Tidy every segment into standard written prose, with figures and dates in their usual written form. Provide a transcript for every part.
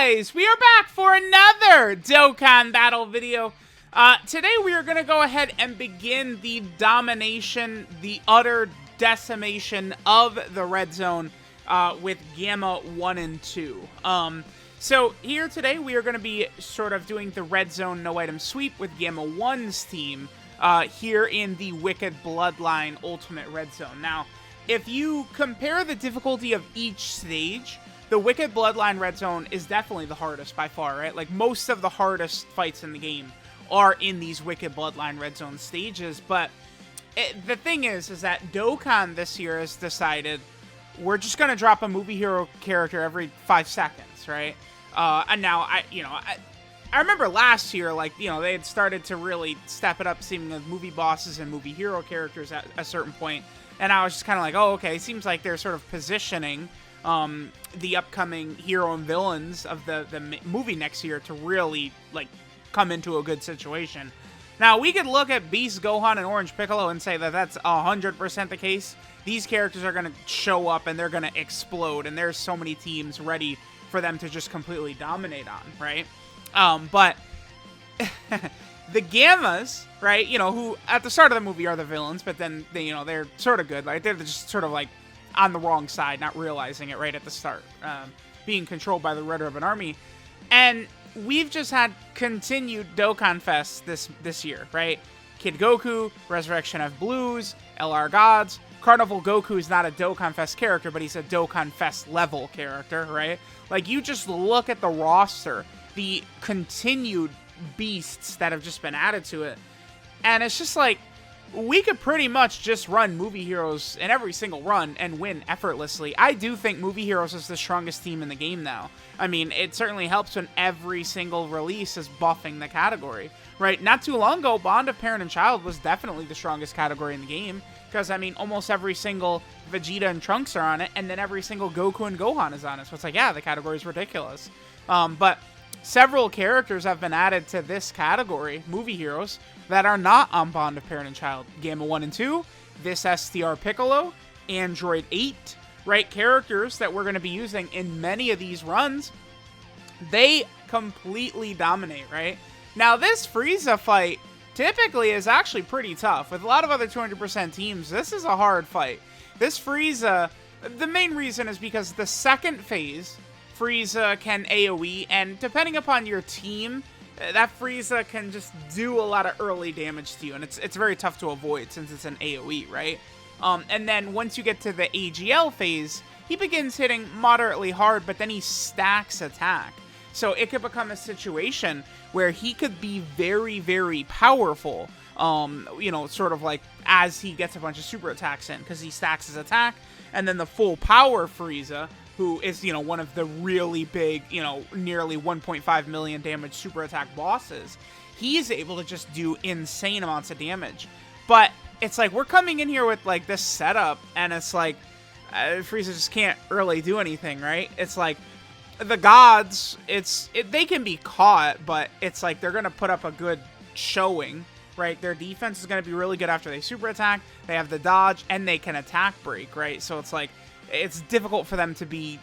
guys, we are back for another Dokkan battle video. Today we are going to go ahead and begin the domination, the utter decimation of the red zone with Gamma 1 and 2. So here today we are going to be sort of doing the red zone no item sweep with Gamma 1's team here in the Wicked Bloodline Ultimate Red Zone. Now, if you compare the difficulty of each stage, the Wicked Bloodline Red Zone is definitely the hardest by far, right? Like, most of the hardest fights in the game are in these Wicked Bloodline Red Zone stages, but the thing is that Dokkan this year has decided we're just going to drop a movie hero character every 5 seconds, right? And now, I remember last year, like, they had started to really step it up, seeming as movie bosses and movie hero characters at a certain point, and I was just kind of like, oh, okay, seems like they're sort of positioning the upcoming hero and villains of the movie next year to really, like, come into a good situation. Now, we could look at Beast Gohan and Orange Piccolo and say that that's 100% the case. These characters are going to show up and they're going to explode, and there's so many teams ready for them to just completely dominate on, right? But the Gammas, right, who at the start of the movie are the villains, but then, they're sort of good. Like, they're just sort of, like, on the wrong side, not realizing it right at the start, being controlled by the Red Ribbon Army. And we've just had continued DOKKANFEST this year, right? Kid Goku, Resurrection of Blues, LR Gods. Carnival Goku is not a DOKKANFEST character, but he's a DOKKANFEST level character, right? Like, you just look at the roster, the continued beasts that have just been added to it, and it's just like, we could pretty much just run Movie Heroes in every single run and win effortlessly. I do think Movie Heroes is the strongest team in the game now. I mean, it certainly helps when every single release is buffing the category, right? Not too long ago, Bond of Parent and Child was definitely the strongest category in the game, because, I mean, almost every single Vegeta and Trunks are on it, and then every single Goku and Gohan is on it. So it's like, yeah, the category is ridiculous. But several characters have been added to this category, Movie Heroes, that are not on Bond of Parent and Child. Gamma 1 and 2, this STR Piccolo, Android 8, right? Characters that we're going to be using in many of these runs. They completely dominate, right? Now, this Frieza fight typically is actually pretty tough. With a lot of other 200% teams, this is a hard fight. This Frieza, the main reason is because the second phase, Frieza can AoE, and depending upon your team, that Frieza can just do a lot of early damage to you, and it's very tough to avoid since it's an AoE, right? And then once you get to the AGL phase, he begins hitting moderately hard, but then he stacks attack. So it could become a situation where he could be very, very powerful, sort of like as he gets a bunch of super attacks in, because he stacks his attack, and then the full power Frieza, who is, one of the really big, nearly 1.5 million damage super attack bosses, he's able to just do insane amounts of damage. But it's like, we're coming in here with, like, this setup, and it's like, Frieza just can't really do anything, right? It's like, the gods, they can be caught, but it's like, they're going to put up a good showing, right? Their defense is going to be really good after they super attack, they have the dodge, and they can attack break, right? So it's like, it's difficult for them to be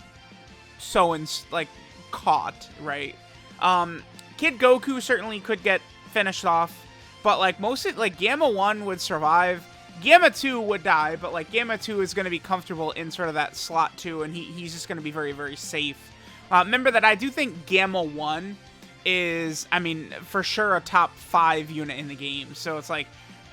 so, caught, right? Kid Goku certainly could get finished off, but, like, Gamma 1 would survive. Gamma 2 would die, but, like, Gamma 2 is going to be comfortable in sort of that slot 2, and he's just going to be very, very safe. Remember that I do think Gamma 1 is, I mean, for sure a top 5 unit in the game, so it's like,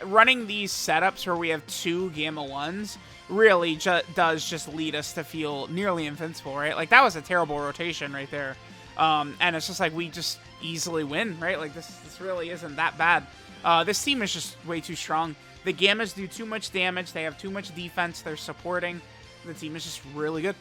running these setups where we have 2 Gamma 1s really does just lead us to feel nearly invincible, right? Like, that was a terrible rotation right there. And it's just like, we just easily win, right? Like, this really isn't that bad. This team is just way too strong. The Gammas do too much damage. They have too much defense. They're supporting. The team is just really good.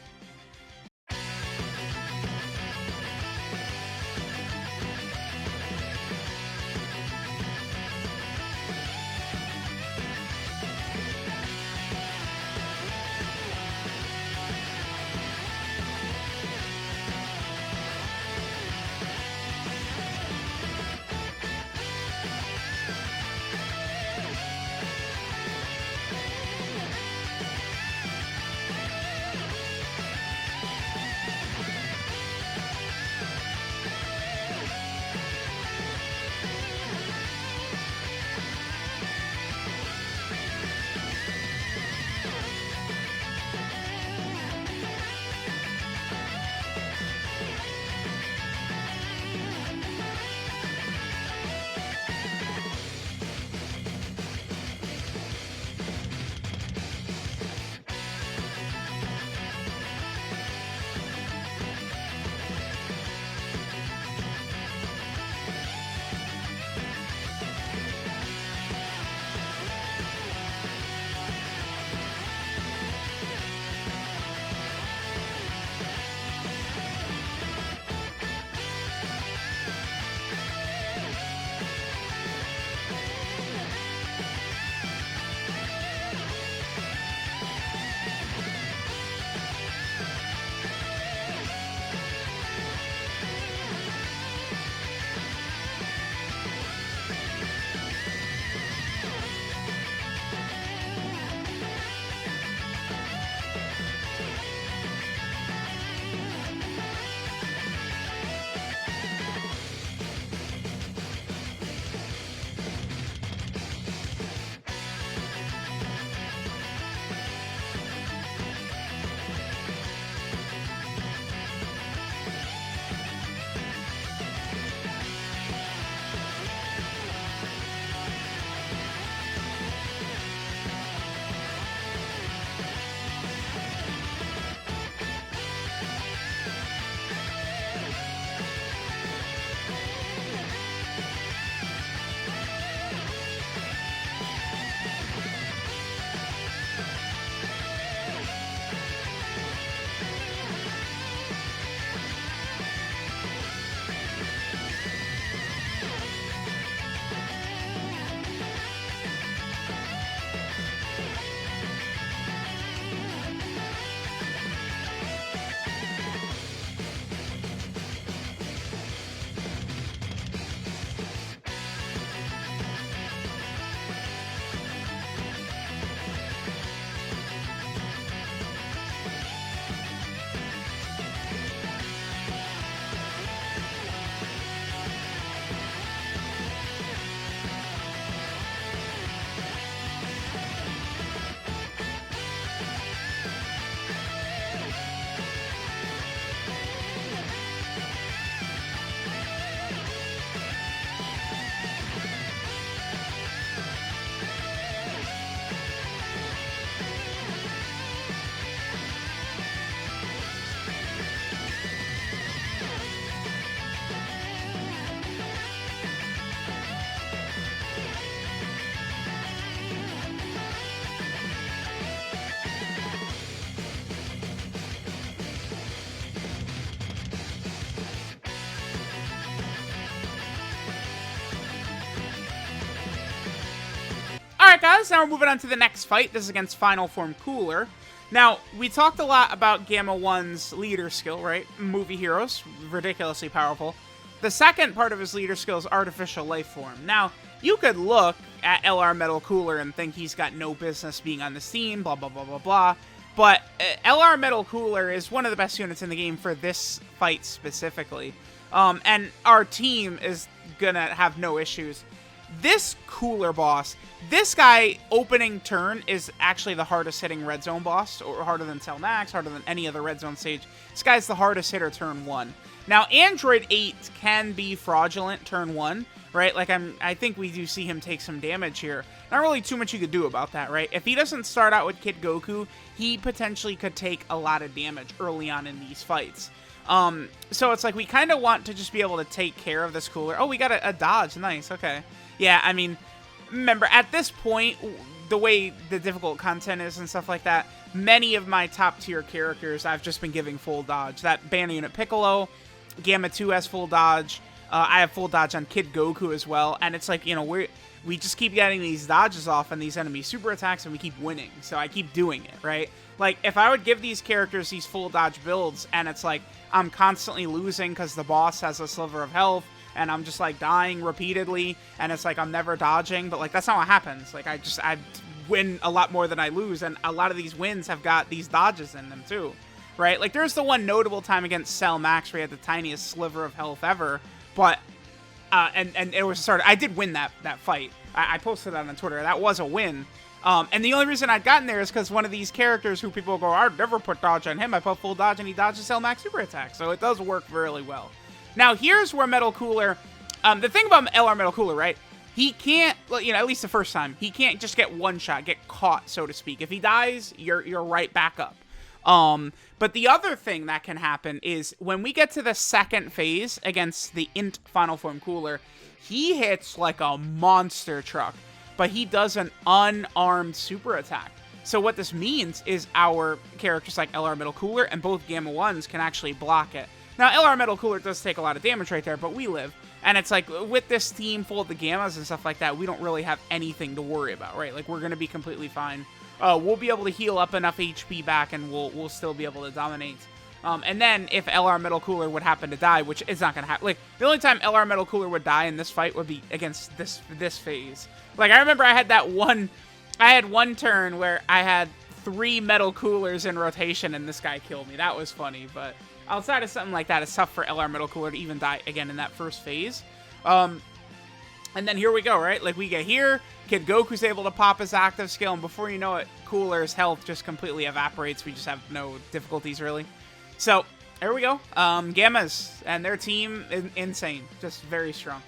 Alright guys, now we're moving on to the next fight. This is against Final Form Cooler. Now, we talked a lot about Gamma 1's leader skill, right? Movie heroes, ridiculously powerful. The second part of his leader skill is Artificial Life Form. Now, you could look at LR Metal Cooler and think he's got no business being on the scene, blah, blah, blah, blah, blah. But LR Metal Cooler is one of the best units in the game for this fight specifically. And our team is gonna have no issues. This Cooler boss, this guy, opening turn, is actually the hardest hitting Red Zone boss, or harder than Cell Max, harder than any other Red Zone stage. This guy's the hardest hitter turn 1. Now, Android 8 can be fraudulent turn 1, right? Like, I think we do see him take some damage here. Not really too much you could do about that, right? If he doesn't start out with Kid Goku, he potentially could take a lot of damage early on in these fights. So it's like we kind of want to just be able to take care of this Cooler. Oh, we got a dodge. Nice. Okay. Yeah, I mean, remember, at this point, the way the difficult content is and stuff like that, many of my top tier characters I've just been giving full dodge. That Banner Unit Piccolo, Gamma 2 has full dodge. I have full dodge on Kid Goku as well. And it's like, you know, we just keep getting these dodges off on these enemy super attacks and we keep winning. So I keep doing it, right? Like, if I would give these characters these full dodge builds and it's like I'm constantly losing because the boss has a sliver of health and I'm just like dying repeatedly and it's like I'm never dodging, but like that's not what happens. Like I win a lot more than I lose, and a lot of these wins have got these dodges in them too, right? Like there's the one notable time against Cell Max where he had the tiniest sliver of health ever, but and it was I did win that fight. I posted that on Twitter. That was a win. And the only reason I'd gotten there is because one of these characters who people go, I'd never put dodge on him. I put full dodge and he dodges Cell Max super attack. So it does work really well. Now, here's where Metal Cooler, the thing about LR Metal Cooler, right? He can't, you know, at least the first time, he can't just get one shot, get caught, so to speak. If he dies, you're right back up. But the other thing that can happen is when we get to the second phase against the Int Final Form Cooler, he hits like a monster truck, but he does an unarmed super attack. So what this means is our characters like LR Metal Cooler and both Gamma 1s can actually block it. Now, LR Metal Cooler does take a lot of damage right there, but we live. And it's like, with this team full of the Gammas and stuff like that, we don't really have anything to worry about, right? Like, we're going to be completely fine. We'll be able to heal up enough HP back, and we'll still be able to dominate. And then, if LR Metal Cooler would happen to die, which is not going to happen. Like, the only time LR Metal Cooler would die in this fight would be against this phase. Like, I remember I had one turn where I had 3 Metal Coolers in rotation, and this guy killed me. That was funny, but outside of something like that, it's tough for LR Metal Cooler to even die again in that first phase. And then here we go, right? Like, we get here, Kid Goku's able to pop his active skill, and before you know it, Cooler's health just completely evaporates. We just have no difficulties, really. So, there we go. Gammas and their team, insane. Just very strong.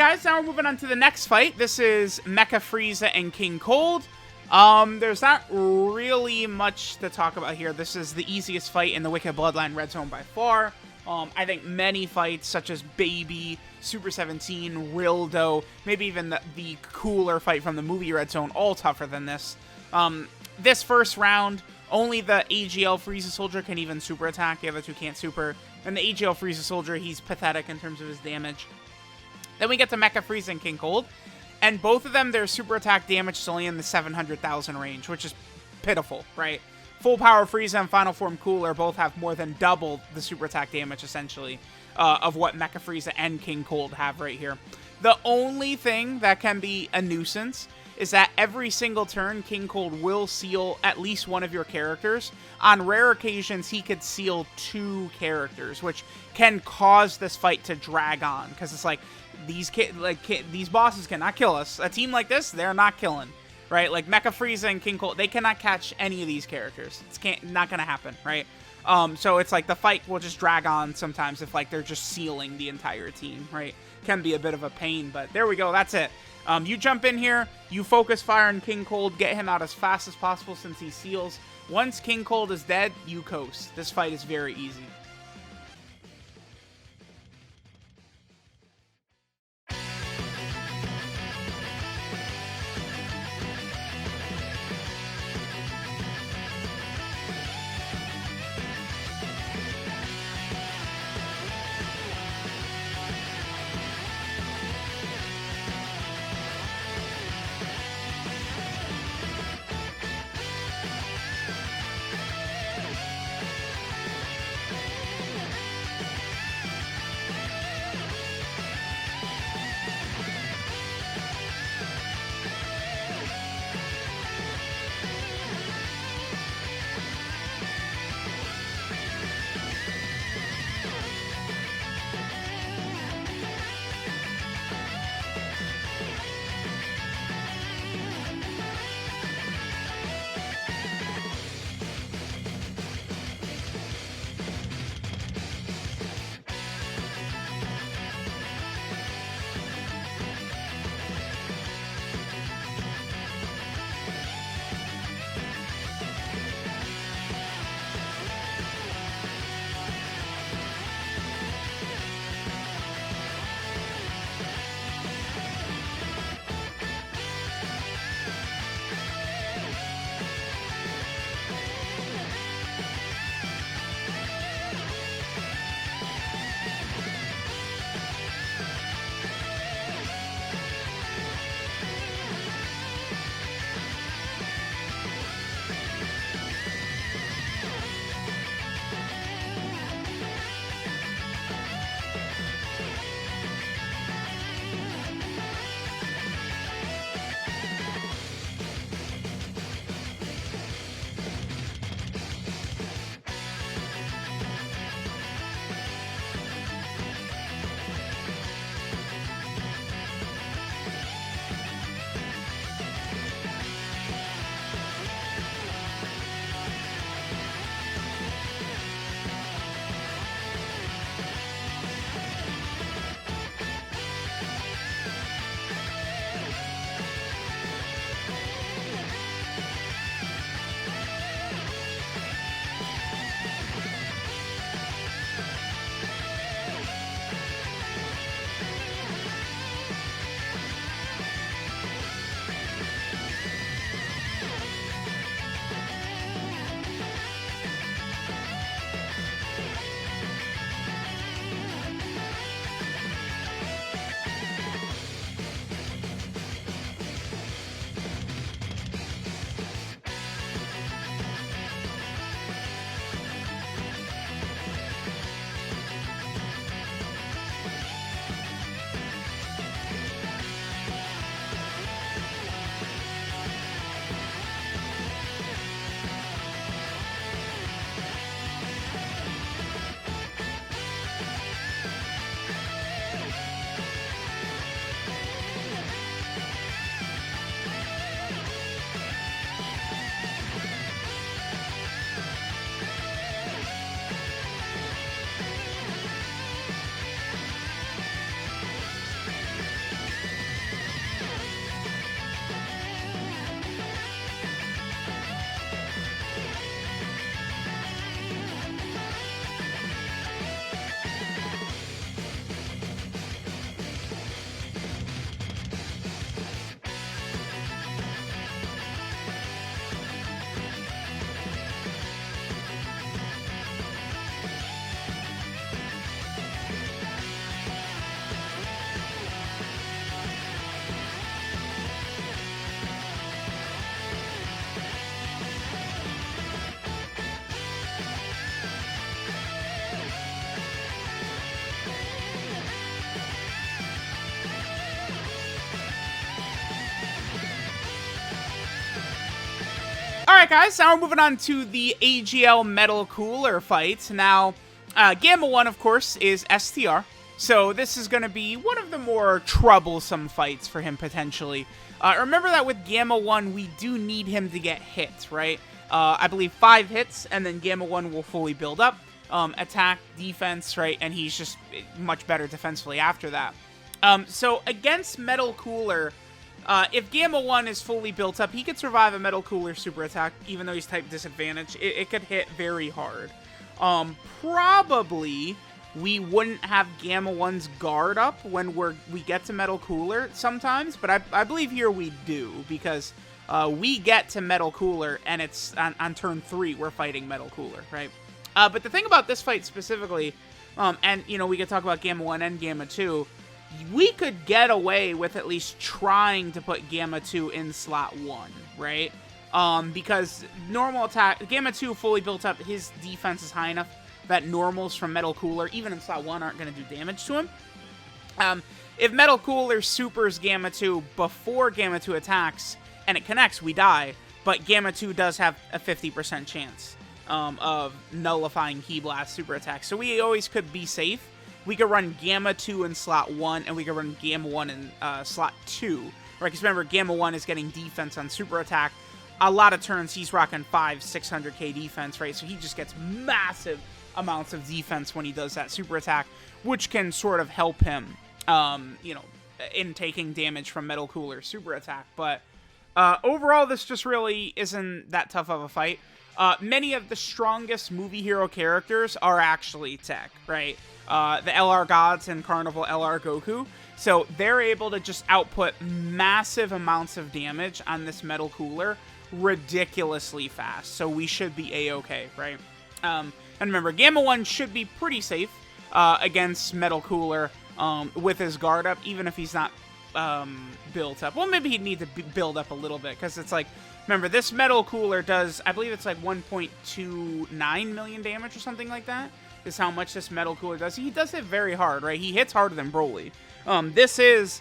guys, now we're moving on to the next fight. This is Mecha Frieza and King Cold. There's not really much to talk about here. This is the easiest fight in the Wicked Bloodline Red Zone by far. I think many fights, such as Baby, Super 17, Rildo, maybe even the cooler fight from the movie Red Zone, all tougher than this. This first round, only the AGL Frieza Soldier can even super attack. The other two can't super. And the AGL Frieza Soldier, he's pathetic in terms of his damage. Then we get to Mecha Frieza and King Cold. And both of them, their super attack damage is only in the 700,000 range, which is pitiful, right? Full Power Frieza and Final Form Cooler both have more than double the super attack damage, essentially, of what Mecha Frieza and King Cold have right here. The only thing that can be a nuisance is that every single turn, King Cold will seal at least one of your characters. On rare occasions, he could seal 2 characters, which can cause this fight to drag on, because it's like, these bosses cannot kill us. A team like this, they're not killing. Right, like Mecha Frieza and King Cold, they cannot catch any of these characters. It's not gonna happen, right? So it's like the fight will just drag on sometimes if like they're just sealing the entire team, right? Can be a bit of a pain, but there we go. That's it. You jump in here, you focus fire on King Cold, get him out as fast as possible since he seals. Once King Cold is dead, you coast. This fight is very easy. guys, now we're moving on to the AGL Metal Cooler fight. Now, Gamma 1, of course, is STR. So this is going to be one of the more troublesome fights for him, potentially. Remember that with Gamma 1, we do need him to get hit, right? I believe 5 hits, and then Gamma 1 will fully build up. Attack, defense, right? And he's just much better defensively after that. So against Metal Cooler, if Gamma 1 is fully built up, he could survive a Metal Cooler super attack, even though he's type disadvantage. It could hit very hard. Probably we wouldn't have Gamma 1's guard up when we get to Metal Cooler sometimes, but I believe here we do, because we get to Metal Cooler, and it's on turn 3, we're fighting Metal Cooler, right? But the thing about this fight specifically, and, you know, we could talk about Gamma 1 and Gamma 2, we could get away with at least trying to put Gamma 2 in slot 1, right? Because normal attack, Gamma 2 fully built up, his defense is high enough that normals from Metal Cooler, even in slot 1, aren't going to do damage to him. If Metal Cooler supers Gamma 2 before Gamma 2 attacks, and it connects, we die, but Gamma 2 does have a 50% chance of nullifying Ki Blast super attacks. So we always could be safe. We could run Gamma 2 in slot 1, and we could run Gamma 1 in slot 2. Right, because remember, Gamma 1 is getting defense on super attack. A lot of turns, he's rocking 600k defense, right? So he just gets massive amounts of defense when he does that super attack, which can sort of help him, you know, in taking damage from Metal Cooler super attack. But overall, this just really isn't that tough of a fight. Many of the strongest movie hero characters are actually tech, right? The LR Gods and Carnival LR Goku. So they're able to just output massive amounts of damage on this Metal Cooler ridiculously fast. So we should be A-okay, right? And remember, Gamma 1 should be pretty safe against Metal Cooler with his guard up, even if he's not built up. Well, maybe he'd need to build up a little bit, because it's like, remember, this Metal Cooler does, I believe it's like 1.29 million damage or something like that, is how much this Metal Cooler does. He does hit very hard, right? He hits harder than Broly. This is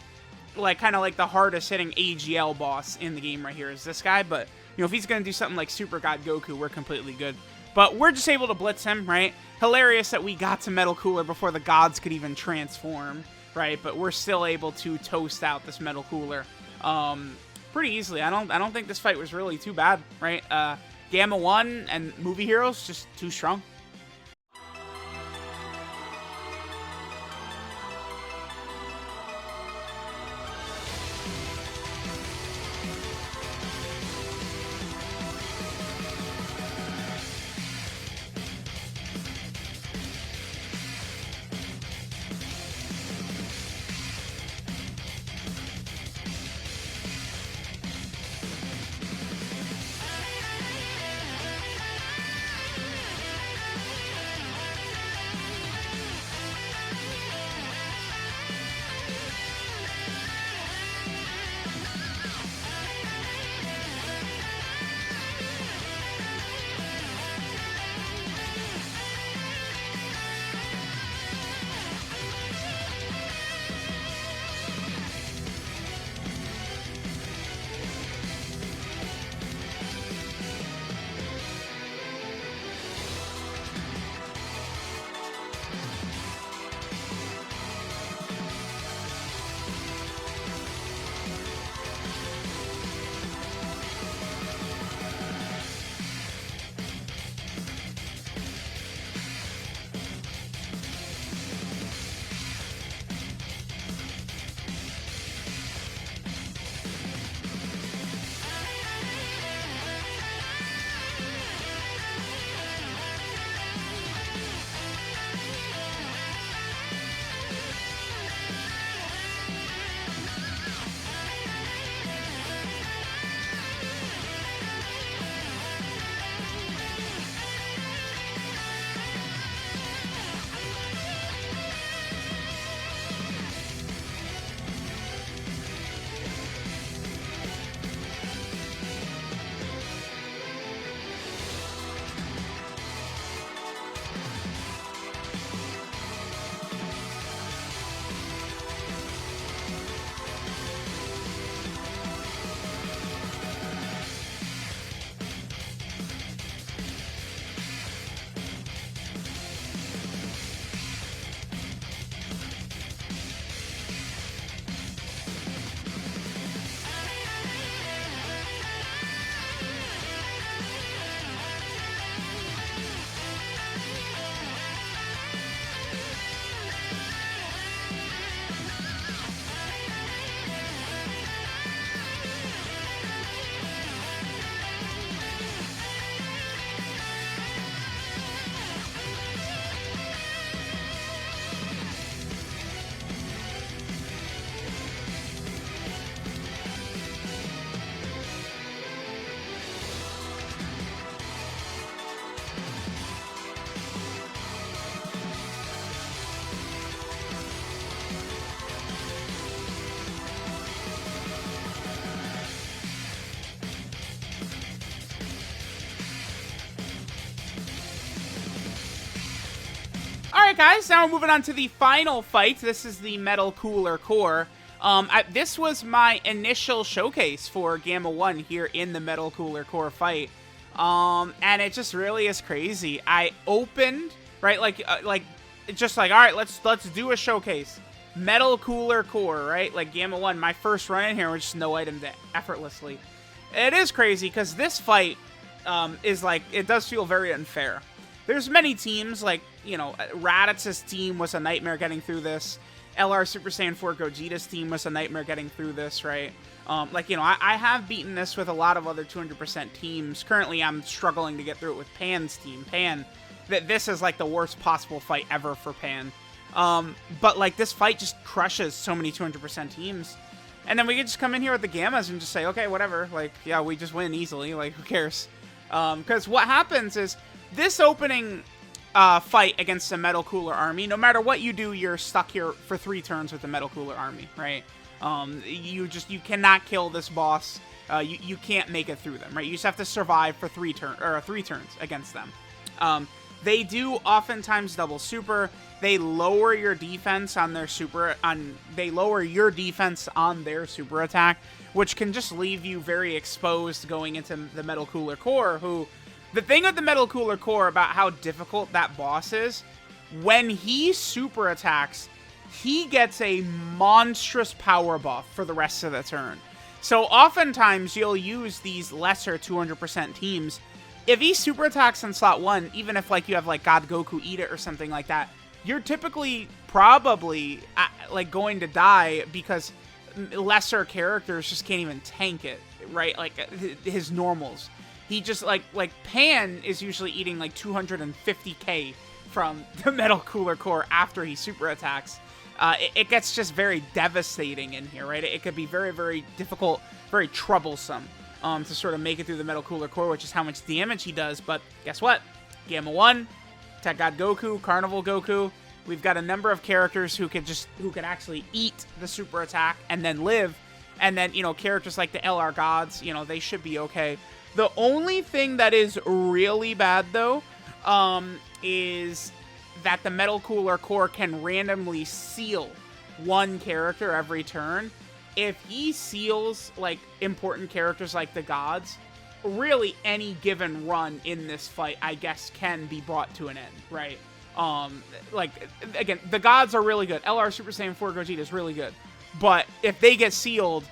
like kind of like the hardest hitting AGL boss in the game right here is this guy, but you know, if he's going to do something like Super God Goku, we're completely good. But we're just able to blitz him, right? Hilarious that we got to Metal Cooler before the gods could even transform, right? But we're still able to toast out this Metal Cooler pretty easily. I don't think this fight was really too bad, right? Gamma 1 and movie heroes just too strong. Alright guys, now we're moving on to the final fight. This is the Metal Cooler Core. This was my initial showcase for Gamma 1 here in the Metal Cooler Core fight. And it just really is crazy. I opened, right, just like, alright, let's do a showcase. Metal Cooler Core, right? Like Gamma 1, my first run in here was just no item effortlessly. It is crazy, because this fight is like, it does feel very unfair. There's many teams, like, you know, Raditz's team was a nightmare getting through this. LR Super Saiyan 4 Gogeta's team was a nightmare getting through this, right? Like, you know, I have beaten this with a lot of other 200% teams. Currently, I'm struggling to get through it with Pan's team. Pan, this is, like, the worst possible fight ever for Pan. But, like, this fight just crushes so many 200% teams. And then we can just come in here with the Gammas and just say, okay, whatever. Like, yeah, we just win easily. Like, who cares? Because what happens is, this opening fight against the Metal Cooler Army, no matter what you do, you're stuck here for 3 turns with the Metal Cooler Army, right? You cannot kill this boss. You can't make it through them, right? You just have to survive for 3 turns against them. They do oftentimes double super. They lower your defense on their they lower your defense on their super attack, which can just leave you very exposed going into the Metal Cooler Core, who, the thing with the Metal Cooler Core about how difficult that boss is, when he super attacks, he gets a monstrous power buff for the rest of the turn. So oftentimes you'll use these lesser 200% teams. If he super attacks in slot 1, even if like you have like God Goku eat it or something like that, you're typically probably like going to die because lesser characters just can't even tank it, right? Like his normals. He just, like Pan is usually eating, like, 250k from the Metal Cooler Core after he super attacks. It gets just very devastating in here, right? It could be very, very difficult, very troublesome to sort of make it through the Metal Cooler Core, which is how much damage he does. But guess what? Gamma 1, Tech God Goku, Carnival Goku. We've got a number of characters who could actually eat the super attack and then live. And then, you know, characters like the LR Gods, you know, they should be okay. The only thing that is really bad, though, is that the Metal Cooler Core can randomly seal one character every turn. If he seals, like, important characters like the Gods, really any given run in this fight, I guess, can be brought to an end, right? Like, again, the Gods are really good. LR Super Saiyan 4 Gogeta is really good. But if they get sealed,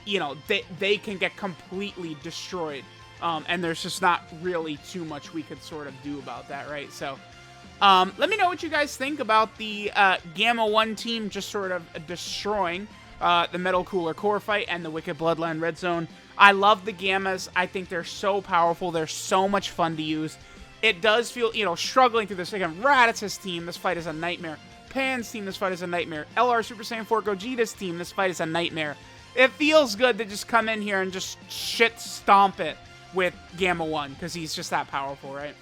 you know, they can get completely destroyed. And there's just not really too much we could sort of do about that, right? So, let me know what you guys think about the Gamma 1 team just sort of destroying the Metal Cooler Core fight and the Wicked Bloodline Red Zone. I love the Gammas. I think they're so powerful. They're so much fun to use. It does feel, you know, struggling through this. Again, Raditz's team, this fight is a nightmare. Pan's team, this fight is a nightmare. LR Super Saiyan 4 Gogeta's team, this fight is a nightmare. It feels good to just come in here and just shit stomp it with Gamma 1, because he's just that powerful, right?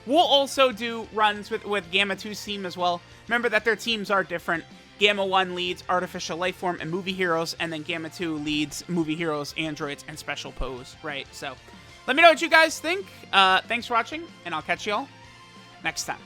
We'll also do runs with Gamma 2's team as well. Remember that their teams are different. Gamma 1 leads Artificial Lifeform and Movie Heroes, and then Gamma 2 leads Movie Heroes, Androids, and Special Pose, right? So, let me know what you guys think. Thanks for watching, and I'll catch you all next time.